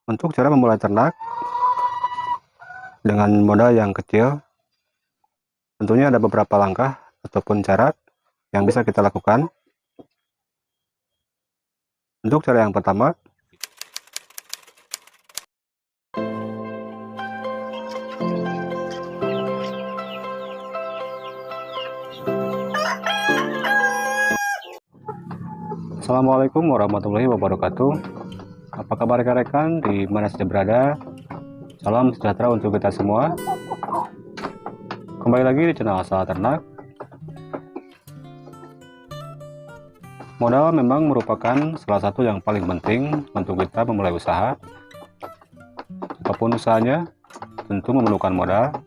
Untuk cara memulai ternak dengan modal yang kecil, tentunya ada beberapa langkah ataupun cara yang bisa kita lakukan. Untuk cara yang pertama, Assalamualaikum warahmatullahi wabarakatuh. Apa kabar rekan-rekan di mana saja berada? Salam sejahtera untuk kita semua. Kembali lagi di channel Asal Ternak. Modal memang merupakan salah satu yang paling penting untuk kita memulai usaha. Apapun usahanya, tentu memerlukan modal.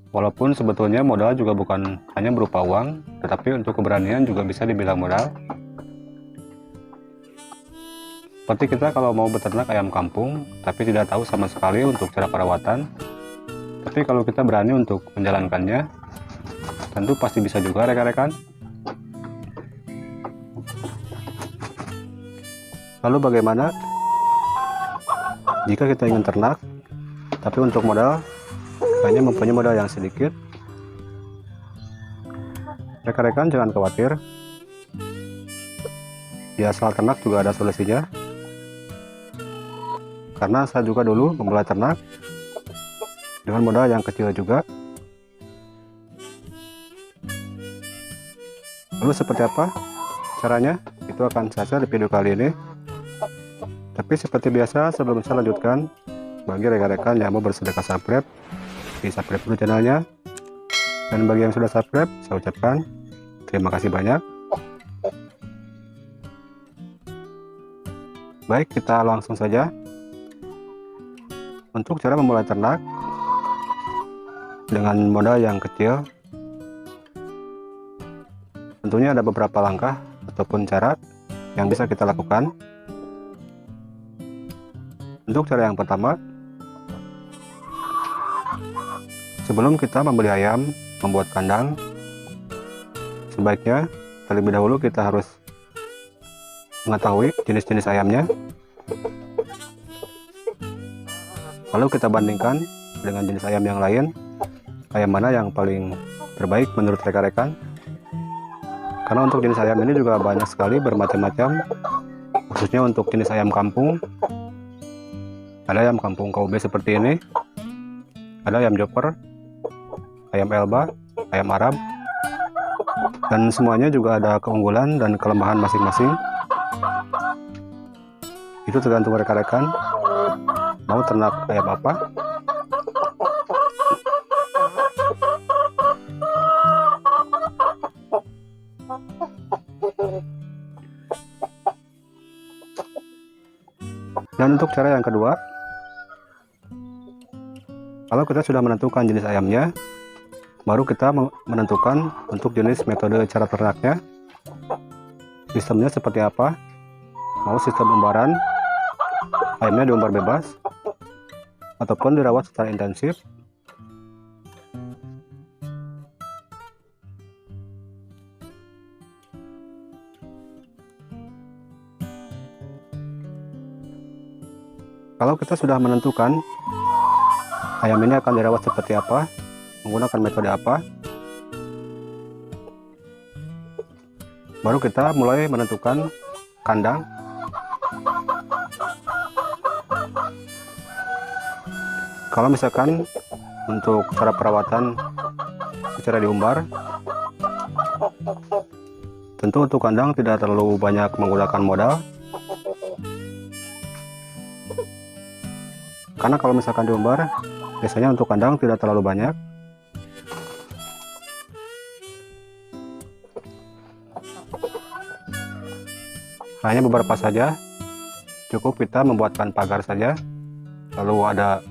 Walaupun sebetulnya modal juga bukan hanya berupa uang, tetapi untuk keberanian juga bisa dibilang modal. Seperti kita kalau mau beternak ayam kampung, tapi tidak tahu sama sekali untuk cara perawatan. Tapi kalau kita berani untuk menjalankannya, tentu pasti bisa juga rekan-rekan. Lalu bagaimana jika kita ingin ternak, tapi untuk modal hanya mempunyai modal yang sedikit? Rekan-rekan jangan khawatir, di Asal Ternak juga ada solusinya. Karena saya juga dulu memulai ternak dengan modal yang kecil juga. Lalu seperti apa caranya? Itu akan saya share di video kali ini. Tapi seperti biasa, sebelum saya lanjutkan, bagi rekan-rekan yang mau bersedekah subscribe, subscribe dulu channelnya. Dan bagi yang sudah subscribe, saya ucapkan terima kasih banyak. Baik, kita langsung saja. Untuk cara memulai ternak dengan modal yang kecil, tentunya ada beberapa langkah ataupun cara yang bisa kita lakukan. Untuk cara yang pertama, sebelum kita membeli ayam, membuat kandang, sebaiknya terlebih dahulu kita harus mengetahui jenis-jenis ayamnya. Lalu kita bandingkan dengan jenis ayam yang lain, ayam mana yang paling terbaik menurut rekan-rekan. Karena untuk jenis ayam ini juga banyak sekali, bermacam-macam, khususnya untuk jenis ayam kampung. Ada ayam kampung KUB seperti ini, ada ayam joper, ayam Elba, ayam Arab, dan semuanya juga ada keunggulan dan kelemahan masing-masing. Itu tergantung rekan-rekan mau ternak ayam apa. Dan untuk cara yang kedua, kalau kita sudah menentukan jenis ayamnya, baru kita menentukan untuk jenis metode cara ternaknya. Sistemnya seperti apa? Mau sistem umbaran, ayamnya diumbar bebas, ataupun dirawat secara intensif. Kalau kita sudah menentukan ayam ini akan dirawat seperti apa, menggunakan metode apa, baru kita mulai menentukan kandang. Kalau misalkan untuk cara perawatan secara diumbar, tentu untuk kandang tidak terlalu banyak menggunakan modal. Karena kalau misalkan diumbar, biasanya untuk kandang tidak terlalu banyak. Hanya beberapa saja, cukup kita membuatkan pagar saja, lalu ada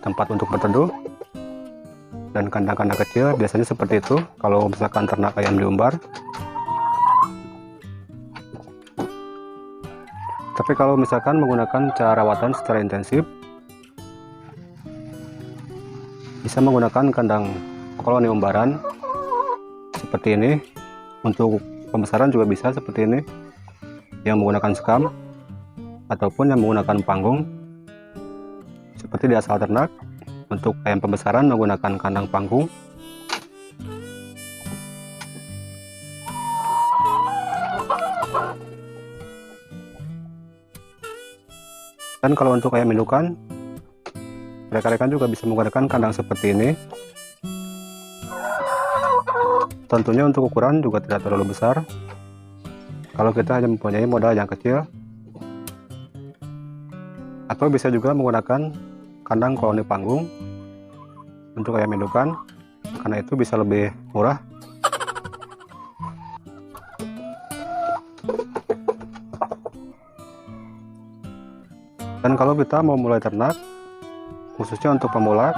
tempat untuk berteduh, dan kandang-kandang kecil biasanya seperti itu kalau misalkan ternak ayam diumbar. Tapi kalau misalkan menggunakan cara rawatan secara intensif, bisa menggunakan kandang koloni umbaran seperti ini. Untuk pembesaran juga bisa seperti ini, yang menggunakan sekam. ataupun yang menggunakan panggung seperti di asal ternak. Untuk ayam pembesaran menggunakan kandang panggung. Dan kalau untuk ayam indukan, rekan-rekan juga bisa menggunakan kandang seperti ini. Tentunya untuk ukuran juga tidak terlalu besar. Kalau kita hanya mempunyai modal yang kecil, atau bisa juga menggunakan kandang koloni panggung untuk ayam indukan, karena itu bisa lebih murah. Dan kalau kita mau mulai ternak, khususnya untuk pemula,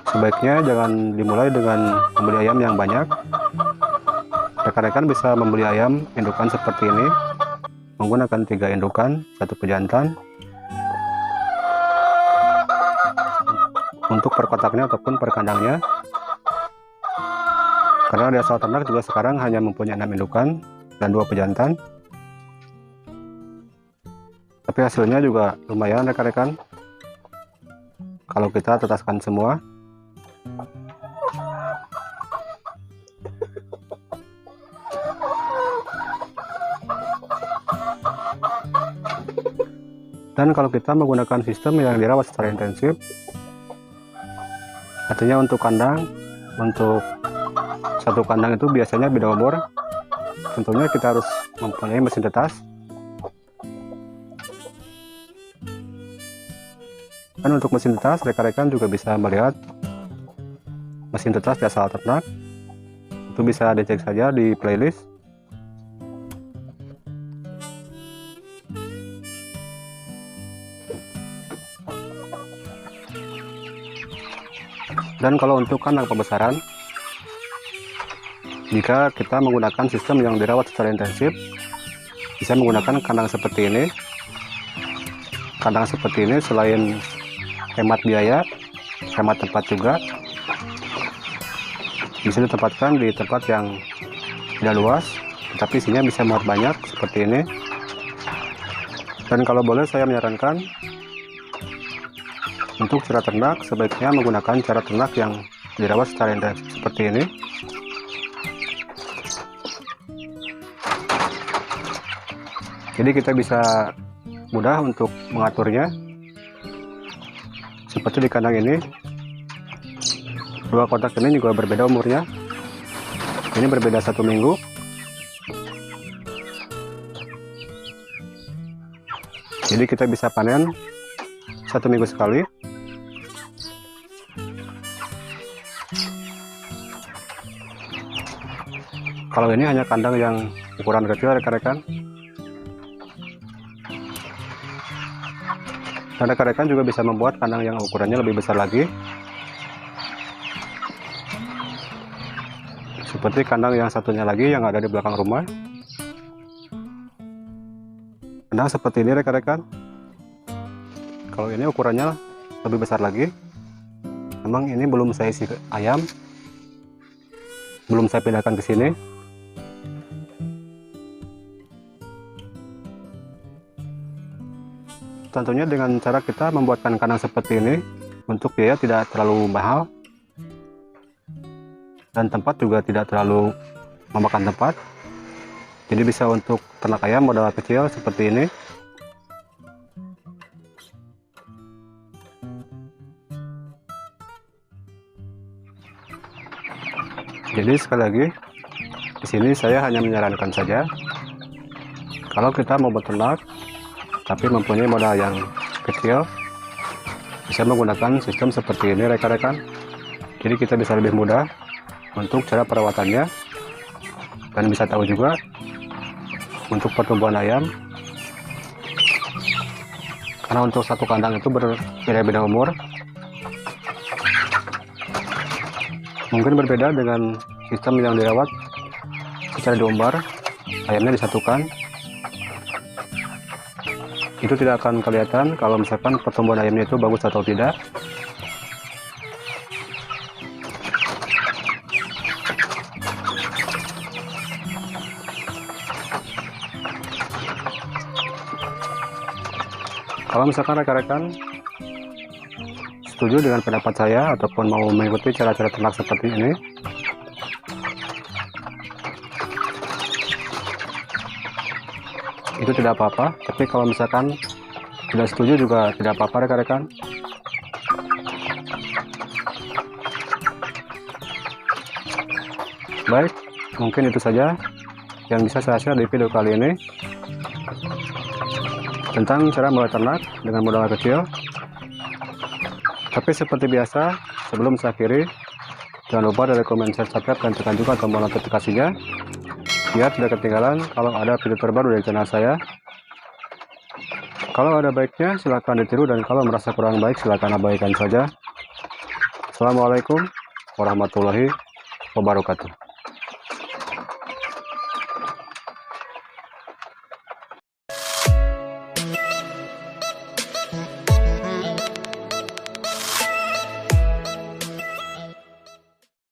sebaiknya jangan dimulai dengan membeli ayam yang banyak. Rekan-rekan bisa membeli ayam indukan seperti ini, menggunakan 3 indukan, 1 pejantan. Untuk per kotaknya ataupun per kandangnya, karena di asal ternak juga sekarang hanya mempunyai 6 indukan dan 2 pejantan, tapi hasilnya juga lumayan rekan-rekan kalau kita tetaskan semua. Dan kalau kita menggunakan sistem yang dirawat secara intensif, artinya untuk kandang, untuk satu kandang itu biasanya beda umur, tentunya kita harus mempunyai mesin tetas. Dan untuk mesin tetas, rekan-rekan juga bisa melihat mesin tetas di asal ternak. Itu bisa dicek saja di playlist. Dan kalau untuk kandang pembesaran, jika kita menggunakan sistem yang dirawat secara intensif, bisa menggunakan kandang seperti ini. Kandang seperti ini selain hemat biaya, hemat tempat juga. Bisa ditempatkan di tempat yang tidak luas, tetapi isinya bisa muat banyak seperti ini. Dan kalau boleh saya menyarankan, untuk cara ternak sebaiknya menggunakan cara ternak yang dirawat secara intensif seperti ini. Jadi kita bisa mudah untuk mengaturnya. Seperti di kandang ini, 2 kotak ini juga berbeda umurnya. Ini berbeda 1 minggu. Jadi kita bisa panen 1 minggu sekali. Kalau ini hanya kandang yang ukuran kecil rekan-rekan. Dan rekan-rekan juga bisa membuat kandang yang ukurannya lebih besar lagi. Seperti kandang yang satunya lagi yang ada di belakang rumah. Kandang seperti ini rekan-rekan. Kalau ini ukurannya lebih besar lagi. Memang ini belum saya isi ayam. Belum saya pindahkan ke sini. Tentunya dengan cara kita membuatkan kandang seperti ini, untuk biaya tidak terlalu mahal dan tempat juga tidak terlalu memakan tempat. Jadi bisa untuk ternak ayam modal kecil seperti ini. Jadi sekali lagi, di sini saya hanya menyarankan saja, kalau kita mau beternak tapi mempunyai modal yang kecil, bisa menggunakan sistem seperti ini rekan-rekan. Jadi kita bisa lebih mudah untuk cara perawatannya, dan bisa tahu juga untuk pertumbuhan ayam, karena untuk satu kandang itu berbeda-beda umur. Mungkin berbeda dengan sistem yang dirawat secara diumbar, ayamnya disatukan. Itu tidak akan kelihatan kalau misalkan pertumbuhan ayamnya itu bagus atau tidak. Kalau misalkan rekan-rekan setuju dengan pendapat saya ataupun mau mengikuti cara-cara ternak seperti ini, itu tidak apa-apa. Tapi kalau misalkan tidak setuju juga tidak apa-apa rekan-rekan. Baik, mungkin itu saja yang bisa saya share di video kali ini tentang cara mulai ternak dengan modal kecil. Tapi seperti biasa, sebelum saya akhiri, jangan lupa dari komen, share, subscribe, dan tekan juga tombol notifikasinya biar tidak ketinggalan kalau ada video terbaru dari channel saya. Kalau ada baiknya silahkan ditiru, dan kalau merasa kurang baik silahkan abaikan saja. Assalamualaikum warahmatullahi wabarakatuh.